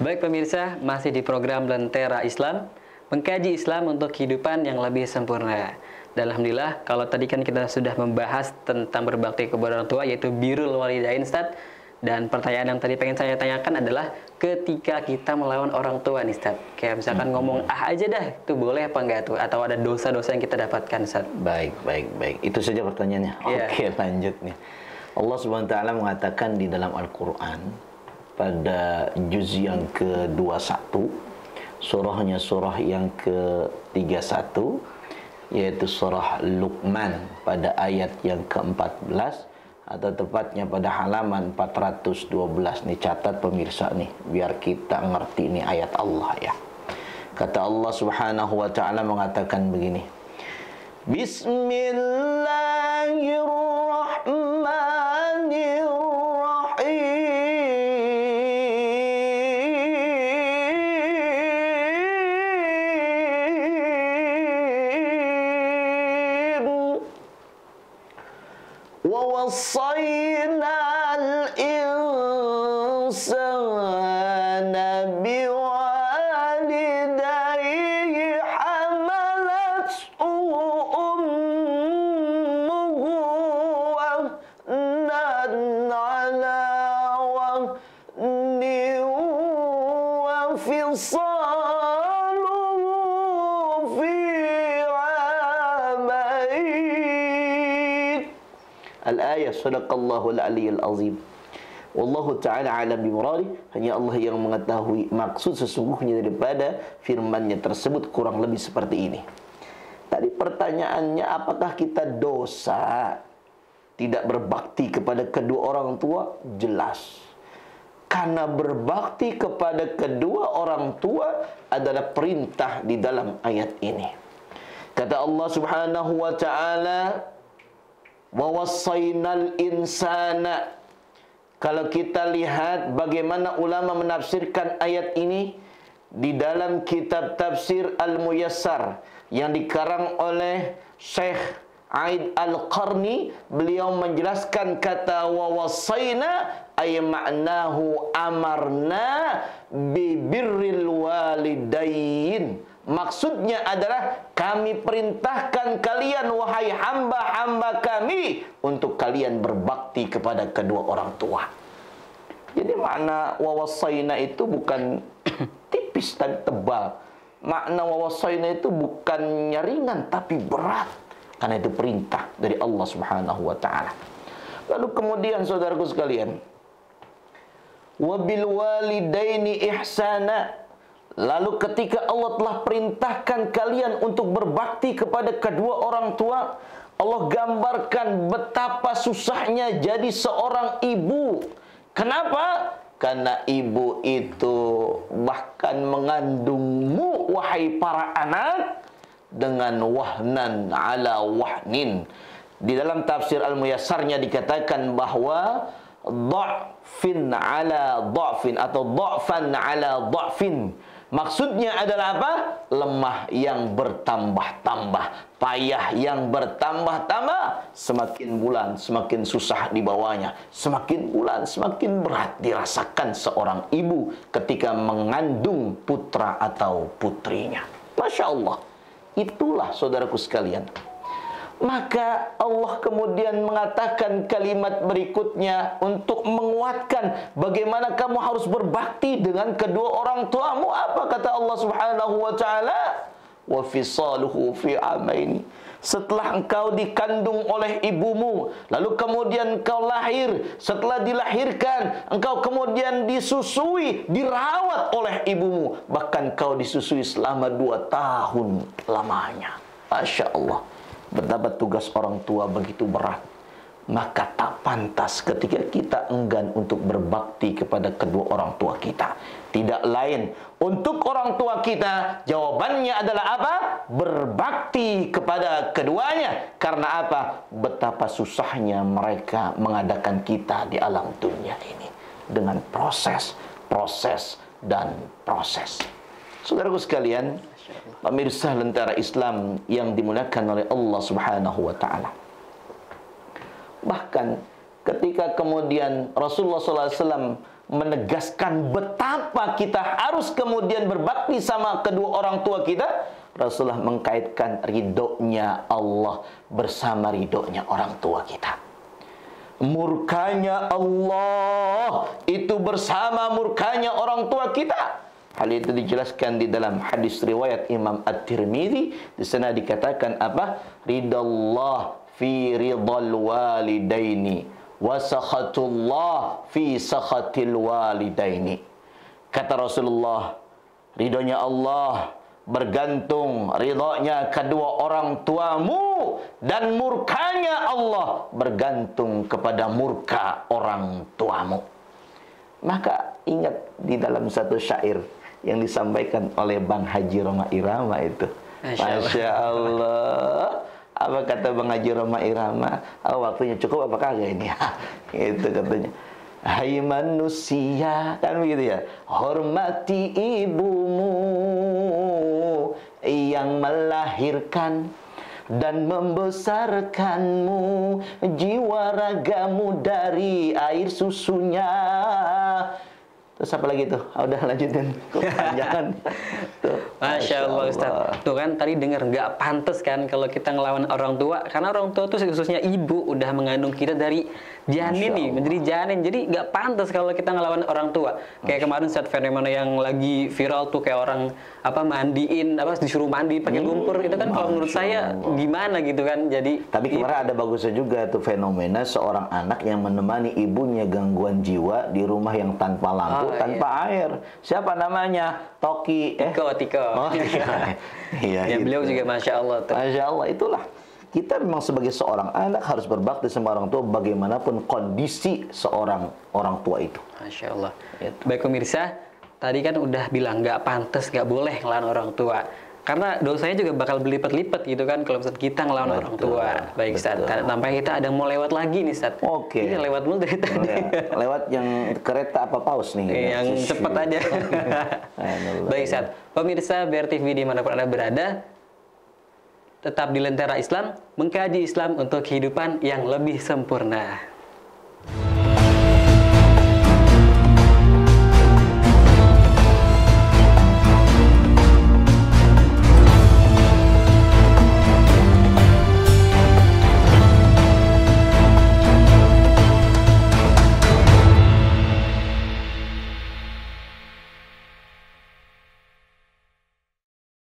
Baik pemirsa, masih di program Lentera Islam, mengkaji Islam untuk kehidupan yang lebih sempurna. Dan alhamdulillah, kalau tadi kan kita sudah membahas tentang berbakti kepada orang tua, yaitu birrul walidain, Ustaz. Dan pertanyaan yang tadi pengen saya tanyakan adalah ketika kita melawan orang tua nih, Ustaz. Kayak misalkan ngomong aja dah, itu boleh apa enggak tuh? Atau ada dosa-dosa yang kita dapatkan, Ustaz? Baik. Itu saja pertanyaannya. Oke, lanjut nih. Allah Subhanahu wa taala mengatakan di dalam Al-Qur'an pada juz yang ke-21, surahnya surah yang ke-31, yaitu surah Luqman pada ayat yang ke-14, atau tepatnya pada halaman 412. Nih catat pemirsa nih, biar kita ngerti nih ayat Allah ya. Kata Allah Subhanahu wa taala mengatakan begini. ووصينا الإنسان بوالديه حملته أمه وهنا على وهن وفصاله في عامين. Al-ayat, sadaqallahul aliyyul azim. Wallahu ta'ala alam bimuradi. Hanya Allah yang mengetahui maksud sesungguhnya daripada firman-Nya tersebut, kurang lebih seperti ini. Tadi pertanyaannya, apakah kita dosa tidak berbakti kepada kedua orang tua? Jelas. Karena berbakti kepada kedua orang tua adalah perintah di dalam ayat ini. Kata Allah Subhanahu wa ta'ala, وَوَصَّيْنَا الْإِنسَانَ. Kalau kita lihat bagaimana ulama menafsirkan ayat ini di dalam kitab tafsir Al-Muyassar yang dikarang oleh Syekh Aid Al-Qarni, beliau menjelaskan kata وَوَصَّيْنَا ay ma'nahu amarna bibirril walidain. Maksudnya adalah kami perintahkan kalian, wahai hamba-hamba kami, untuk kalian berbakti kepada kedua orang tua. Jadi makna wawasaina itu bukan tipis dan tebal. Makna wawasaina itu bukan ringan tapi berat. Karena itu perintah dari Allah Subhanahu wa taala. Lalu kemudian saudaraku sekalian, wabil walidaini ihsana. Lalu ketika Allah telah perintahkan kalian untuk berbakti kepada kedua orang tua, Allah gambarkan betapa susahnya jadi seorang ibu. Kenapa? Karena ibu itu bahkan mengandungmu, wahai para anak, dengan wahnan ala wahnin. Di dalam tafsir Al-Muyassarnya dikatakan bahwa dha'fin ala dha'fin atau dha'fan ala dha'fin. Maksudnya adalah apa? Lemah yang bertambah-tambah, payah yang bertambah-tambah. Semakin bulan semakin susah dibawanya, semakin bulan semakin berat dirasakan seorang ibu ketika mengandung putra atau putrinya. Masya Allah. Itulah saudaraku sekalian. Maka Allah kemudian mengatakan kalimat berikutnya untuk menguatkan bagaimana kamu harus berbakti dengan kedua orang tuamu. Apa kata Allah Subhanahu wa taala? Wa fisaluhu fi amaini. Setelah engkau dikandung oleh ibumu, lalu kemudian engkau lahir, setelah dilahirkan engkau kemudian disusui, dirawat oleh ibumu, bahkan engkau disusui selama 2 tahun lamanya. Masya Allah. Betapa tugas orang tua begitu berat. Maka tak pantas ketika kita enggan untuk berbakti kepada kedua orang tua kita. Tidak lain, untuk orang tua kita jawabannya adalah apa? Berbakti kepada keduanya. Karena apa? Betapa susahnya mereka mengadakan kita di alam dunia ini, dengan proses, dan proses. Saudaraku sekalian, pemirsa Lentera Islam yang dimuliakan oleh Allah Subhanahu wa taala. Bahkan ketika kemudian Rasulullah SAW menegaskan betapa kita harus kemudian berbakti sama kedua orang tua kita, Rasulullah mengkaitkan ridhonya Allah bersama ridhonya orang tua kita. Murkanya Allah itu bersama murkanya orang tua kita. Hal itu dijelaskan di dalam hadis riwayat Imam At-Tirmidzi. Di sana dikatakan apa? Ridallah fi ridal walidaini wa sakhatullah fi sakhatil walidaini. Kata Rasulullah, ridhonya Allah bergantung ridhonya kedua orang tuamu, dan murkanya Allah bergantung kepada murka orang tuamu. Maka ingat di dalam satu syair yang disampaikan oleh Bang Haji Roma Irama itu. Masya Allah. Apa kata Bang Haji Roma Irama? Oh, waktunya cukup apa kagak ini? Itu katanya. Hai manusia, kan begitu ya. Hormati ibumu yang melahirkan dan membesarkanmu, jiwa ragamu dari air susunya. Terus apa lagi tuh? Oh, udah lanjutin. Kepanjangan. Masya Allah Ustaz. Tuh kan tadi dengar nggak pantas kan kalau kita ngelawan orang tua, karena orang tua tuh khususnya ibu udah mengandung kita dari janin nih, menjadi janin. Jadi nggak pantas kalau kita ngelawan orang tua. Kayak kemarin saat fenomena yang lagi viral tuh kayak orang apa mandiin, apa disuruh mandi pakai lumpur, itu kan kalau menurut saya gimana gitu kan. Jadi tapi kemarin ada bagusnya juga tuh fenomena seorang anak yang menemani ibunya gangguan jiwa di rumah yang tanpa lampu, tanpa air. Siapa namanya? Toki. Tiko. Oh, iya. Ya, beliau juga Masya Allah tuh. Masya Allah, itulah. Kita memang sebagai seorang anak harus berbakti sama orang tua bagaimanapun kondisi seorang orang tua itu. Masya Allah. Itu. Baik pemirsa, tadi kan udah bilang nggak pantas, nggak boleh ngelawan orang tua. Karena dosanya juga bakal berlipat-lipat gitu kan kalau misalnya kita ngelawan orang tua. Baik Ustaz, tampaknya kita ada mau lewat lagi nih Ustaz. Oke. Ini lewat mulu dari tadi. Lewat yang kereta apa paus nih? Yang cepat aja. Baik Ustaz, pemirsa BRTV dimanapun Anda berada, tetap di Lentera Islam, mengkaji Islam untuk kehidupan yang lebih sempurna.